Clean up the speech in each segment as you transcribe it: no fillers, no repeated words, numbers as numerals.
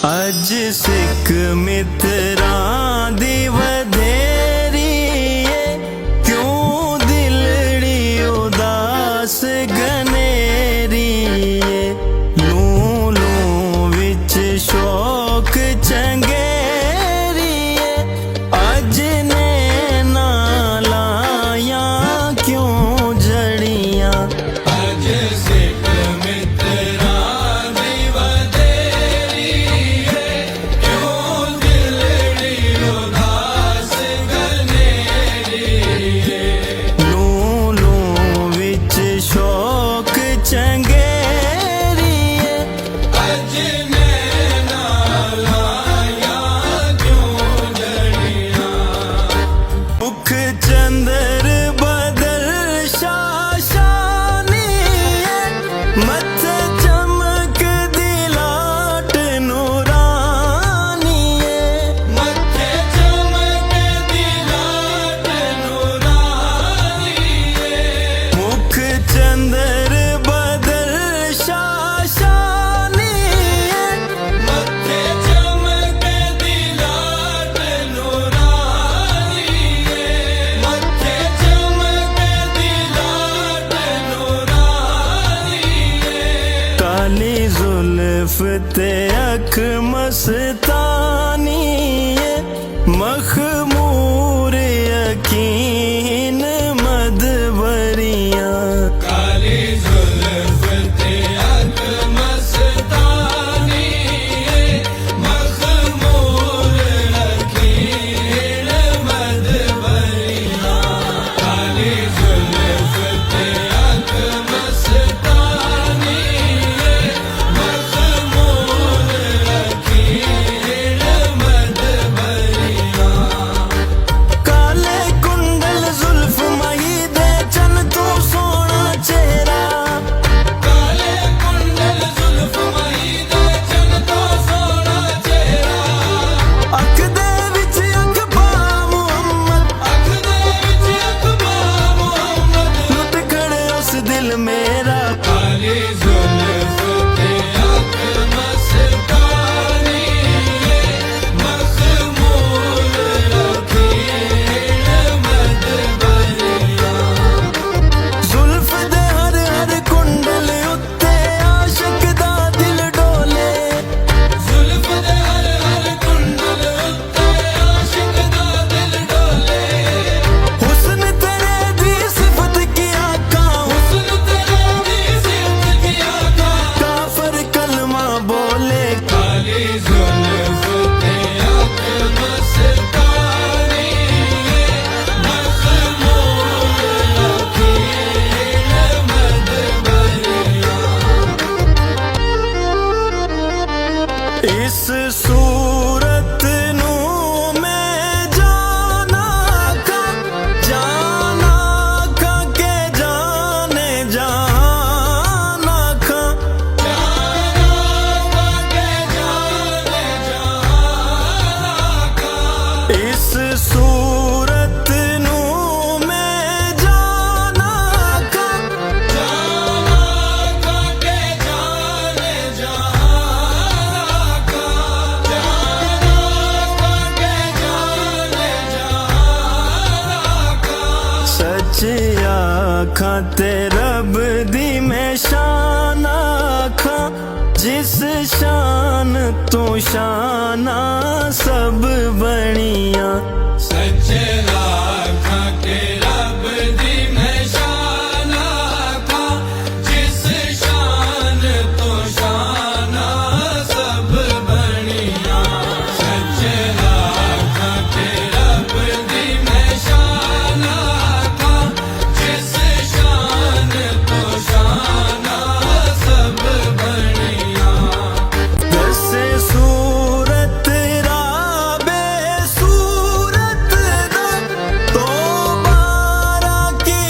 अज सिख मित्रां दी वधेरी क्यों दिलड़ी उदास गनेरी लू लू विच शौक चंगेरी अज ने ना लाया क्यों जड़ियां अज सिख मित्रां दी वधेरी क्यों दिलड़ी उदास गनेरी लू लू विच शौक चंगेरी अज ने ना लाया क्यों जड़ियां मुख चंदर बदल शाशानी मथे चमक दिलाट नूरानी मत्थे चमक दिलाट नूरानी मुख चंदर बदल शाशानी मत्थे चमक दिलाट नूरानी मत्थे चमक दिलाट नूरानी काली जुल्फ ते अख मस्तानी मखमूर यकीन मदवरियां काली जुल्फ ते अख मस्तानी मखमूर लकीर मदबरियां काली जुल्फ ते अख मस्तानी मखमूर लकीर मदबरियां काले कुंडल जुल्फ मही दे चन तू सोना चेहरा काले कुंडल जुल्फ मही दे चन तो सोना चेहरा अख दे विच अख पा मुहम्मद अख दे विच अख पा मुहम्मद लुट खड़े उस दिल मेरा काली जुल्फ ते अख मस्तानी मखमूर लकीर मदबरियां जुल्फ दे हर हर कुंडल उत्ते आशिक दा दिल डोले जुल्फ दे हर हर कुंडल उत्ते आशिक दा दिल डोले हुस्न तेरे दी सिफत की आका हुस्न तेरे दी सिफत की आका काफर कलमा बोले काली जुल्फ ते अख मस्तानी मखमूर लकीर मदबरियां इस सूरत नू मैं जाना का के जाने जाना का जाना के जाने जाना का इस सूरत नू मैं जाना का जाना के जाने जाना का जाना के जाने जाना का सच आखां ते रब दी मैं शान आखां जिस शान तू शाना सब बनिया सच्चे लाखां के रब दी मैं शान आखां जिस शान तो शाना सब बनिया सच्चे लाखां के रब दी मैं शान आखां जिस शान तो शाना सब बनिया दसे सूरत राबे सूरत दा तो बारा की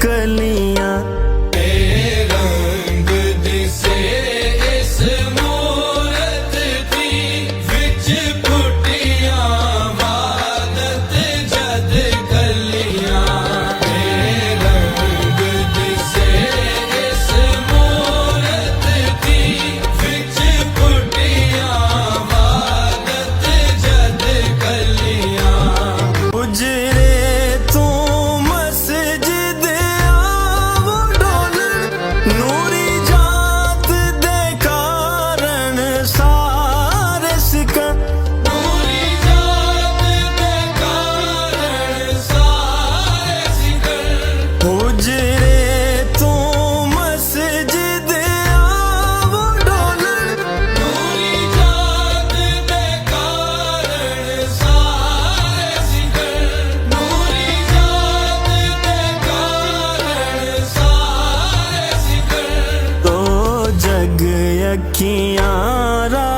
कलियां रंग दिसे इस मूरत दी विच फुटियां वादत जद कलियां रंग दिसे इस मूरत दी विच फुटियां वादत जद कलियां उजरे तू मस्जिद आवो डोलण नूरी जात दे कारण सारे सिकन नूरी जात दे कारण सारे सिकल उजरे तू मस्जिद आवो डोलण नूरी जात दे कारण सारे सिकल नूरी जात दे कारण सारे सिकल तो जग अखियां रा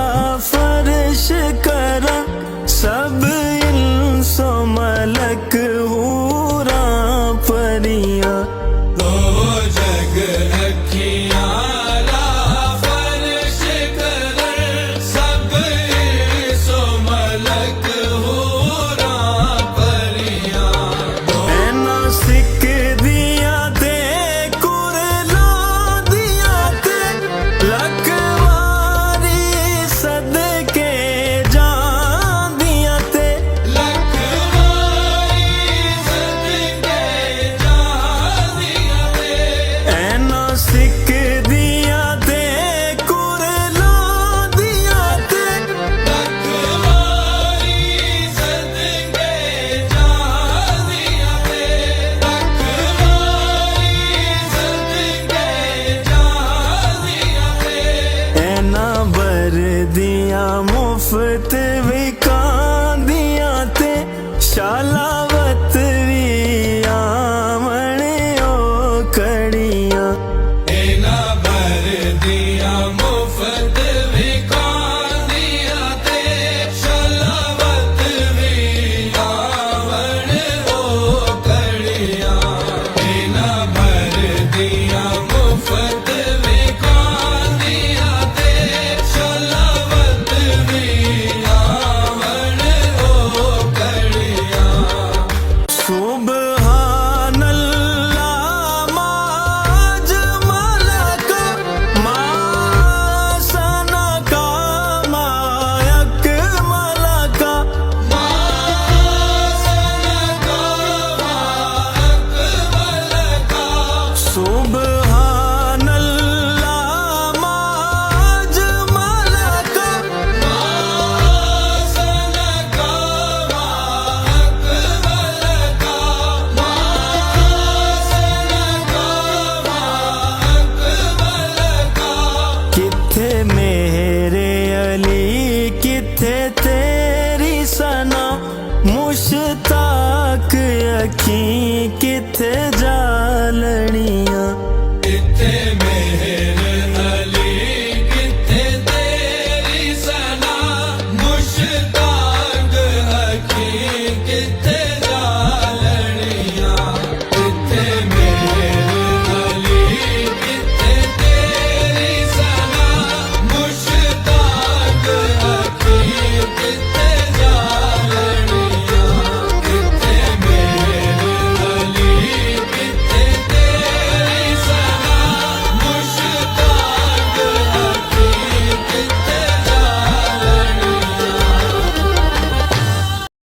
फर्श करा सब इंसो मलक हूरा परियां तो जग अखियां